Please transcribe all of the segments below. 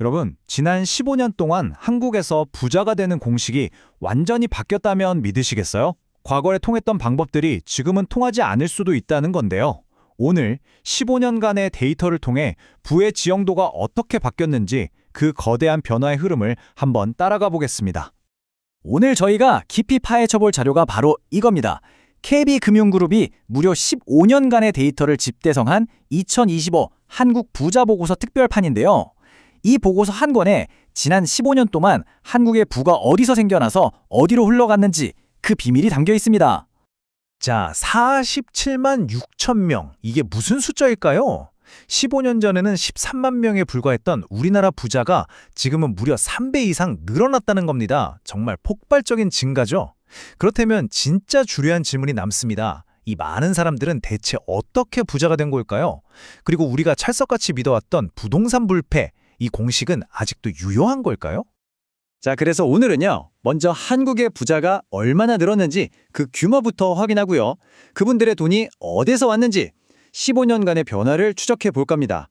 여러분, 지난 15년 동안 한국에서 부자가 되는 공식이 완전히 바뀌었다면 믿으시겠어요? 과거에 통했던 방법들이 지금은 통하지 않을 수도 있다는 건데요. 오늘 15년간의 데이터를 통해 부의 지형도가 어떻게 바뀌었는지 그 거대한 변화의 흐름을 한번 따라가 보겠습니다. 오늘 저희가 깊이 파헤쳐볼 자료가 바로 이겁니다. KB금융그룹이 무려 15년간의 데이터를 집대성한 2025 한국 부자 보고서 특별판인데요. 이 보고서 한 권에 지난 15년 동안 한국의 부가 어디서 생겨나서 어디로 흘러갔는지 그 비밀이 담겨 있습니다. 자, 47만 6천 명. 이게 무슨 숫자일까요? 15년 전에는 13만 명에 불과했던 우리나라 부자가 지금은 무려 3배 이상 늘어났다는 겁니다. 정말 폭발적인 증가죠? 그렇다면 진짜 중요한 질문이 남습니다. 이 많은 사람들은 대체 어떻게 부자가 된 걸까요? 그리고 우리가 찰석같이 믿어왔던 부동산 불패, 이 공식은 아직도 유효한 걸까요? 자, 그래서 오늘은요. 먼저 한국의 부자가 얼마나 늘었는지 그 규모부터 확인하고요. 그분들의 돈이 어디서 왔는지 15년간의 변화를 추적해 볼 겁니다.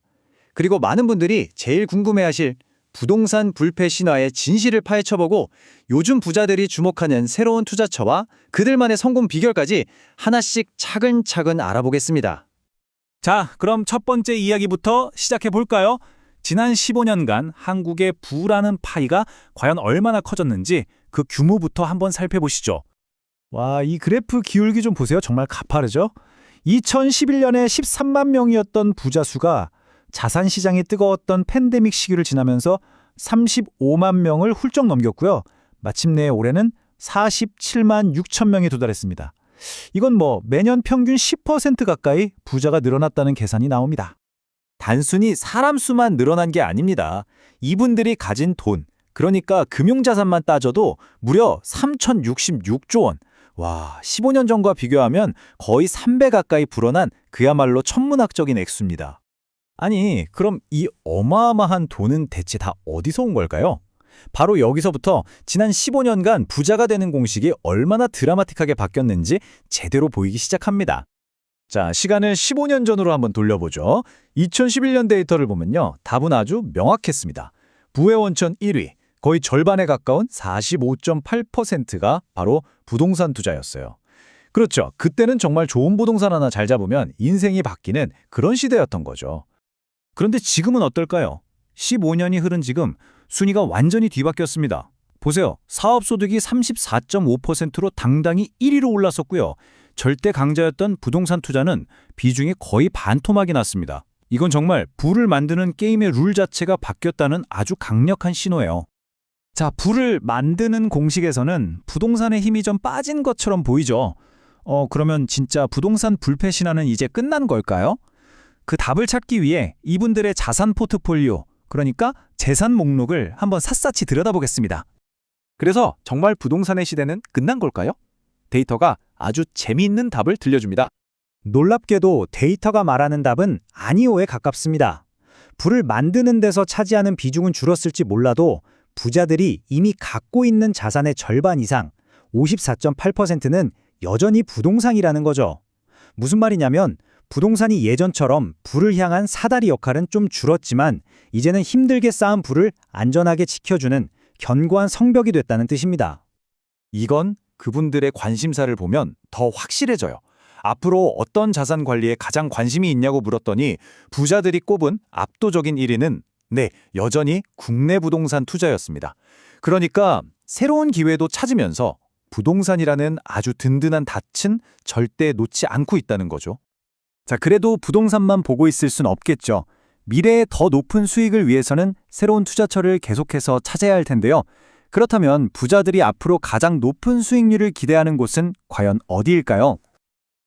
그리고 많은 분들이 제일 궁금해하실 부동산 불패 신화의 진실을 파헤쳐보고 요즘 부자들이 주목하는 새로운 투자처와 그들만의 성공 비결까지 하나씩 차근차근 알아보겠습니다. 자, 그럼 첫 번째 이야기부터 시작해 볼까요? 지난 15년간 한국의 부라는 파이가 과연 얼마나 커졌는지 그 규모부터 한번 살펴보시죠. 와, 이 그래프 기울기 좀 보세요. 정말 가파르죠? 2011년에 13만 명이었던 부자 수가 자산 시장이 뜨거웠던 팬데믹 시기를 지나면서 35만 명을 훌쩍 넘겼고요. 마침내 올해는 47만 6천 명에 도달했습니다. 이건 매년 평균 10% 가까이 부자가 늘어났다는 계산이 나옵니다. 단순히 사람 수만 늘어난 게 아닙니다. 이분들이 가진 돈, 그러니까 금융자산만 따져도 무려 3,066조 원. 와, 15년 전과 비교하면 거의 3배 가까이 불어난 그야말로 천문학적인 액수입니다. 아니, 그럼 이 어마어마한 돈은 대체 다 어디서 온 걸까요? 바로 여기서부터 지난 15년간 부자가 되는 공식이 얼마나 드라마틱하게 바뀌었는지 제대로 보이기 시작합니다. 자, 시간을 15년 전으로 한번 돌려보죠. 2011년 데이터를 보면요. 답은 아주 명확했습니다. 부의 원천 1위, 거의 절반에 가까운 45.8%가 바로 부동산 투자였어요. 그렇죠. 그때는 정말 좋은 부동산 하나 잘 잡으면 인생이 바뀌는 그런 시대였던 거죠. 그런데 지금은 어떨까요? 15년이 흐른 지금 순위가 완전히 뒤바뀌었습니다. 보세요. 사업소득이 34.5%로 당당히 1위로 올라섰고요. 절대 강자였던 부동산 투자는 비중이 거의 반토막이 났습니다. 이건 정말 부를 만드는 게임의 룰 자체가 바뀌었다는 아주 강력한 신호예요. 자, 부를 만드는 공식에서는 부동산의 힘이 좀 빠진 것처럼 보이죠. 그러면 진짜 부동산 불패 신화는 이제 끝난 걸까요? 그 답을 찾기 위해 이분들의 자산 포트폴리오, 그러니까 재산 목록을 한번 샅샅이 들여다보겠습니다. 그래서 정말 부동산의 시대는 끝난 걸까요? 데이터가 아주 재미있는 답을 들려줍니다. 놀랍게도 데이터가 말하는 답은 아니오에 가깝습니다. 부를 만드는 데서 차지하는 비중은 줄었을지 몰라도 부자들이 이미 갖고 있는 자산의 절반 이상, 54.8%는 여전히 부동산이라는 거죠. 무슨 말이냐면 부동산이 예전처럼 부를 향한 사다리 역할은 좀 줄었지만 이제는 힘들게 쌓은 부를 안전하게 지켜주는 견고한 성벽이 됐다는 뜻입니다. 이건 그분들의 관심사를 보면 더 확실해져요. 앞으로 어떤 자산 관리에 가장 관심이 있냐고 물었더니 부자들이 꼽은 압도적인 1위는 여전히 국내 부동산 투자였습니다. 그러니까 새로운 기회도 찾으면서 부동산이라는 아주 든든한 닻은 절대 놓지 않고 있다는 거죠. 자, 그래도 부동산만 보고 있을 순 없겠죠. 미래의 더 높은 수익을 위해서는 새로운 투자처를 계속해서 찾아야 할 텐데요. 그렇다면 부자들이 앞으로 가장 높은 수익률을 기대하는 곳은 과연 어디일까요?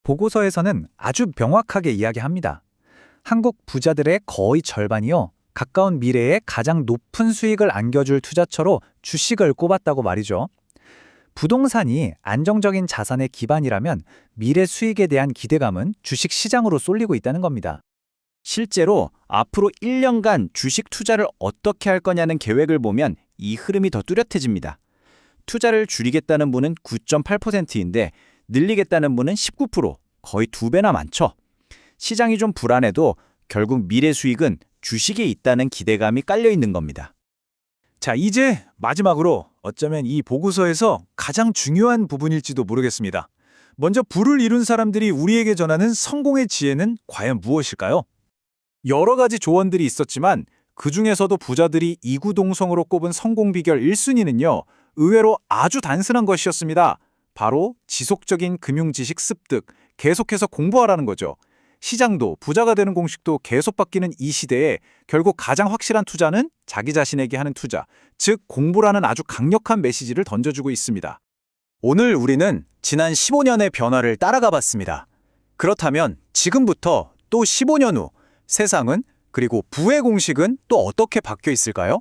보고서에서는 아주 명확하게 이야기합니다. 한국 부자들의 거의 절반이요. 가까운 미래에 가장 높은 수익을 안겨줄 투자처로 주식을 꼽았다고 말이죠. 부동산이 안정적인 자산의 기반이라면 미래 수익에 대한 기대감은 주식 시장으로 쏠리고 있다는 겁니다. 실제로 앞으로 1년간 주식 투자를 어떻게 할 거냐는 계획을 보면 이 흐름이 더 뚜렷해집니다. 투자를 줄이겠다는 분은 9.8%인데 늘리겠다는 분은 19%, 거의 2배나 많죠. 시장이 좀 불안해도 결국 미래 수익은 주식에 있다는 기대감이 깔려 있는 겁니다. 자, 이제 마지막으로 어쩌면 이 보고서에서 가장 중요한 부분일지도 모르겠습니다. 먼저 부를 이룬 사람들이 우리에게 전하는 성공의 지혜는 과연 무엇일까요? 여러 가지 조언들이 있었지만 그중에서도 부자들이 이구동성으로 꼽은 성공 비결 1순위는요. 의외로 아주 단순한 것이었습니다. 바로 지속적인 금융 지식 습득, 계속해서 공부하라는 거죠. 시장도 부자가 되는 공식도 계속 바뀌는 이 시대에 결국 가장 확실한 투자는 자기 자신에게 하는 투자, 즉 공부라는 아주 강력한 메시지를 던져주고 있습니다. 오늘 우리는 지난 15년의 변화를 따라가 봤습니다. 그렇다면 지금부터 또 15년 후 세상은 그리고 부의 공식은 또 어떻게 바뀌어 있을까요?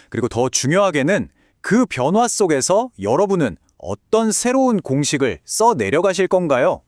그리고 더 중요하게는 그 변화 속에서 여러분은 어떤 새로운 공식을 써 내려가실 건가요?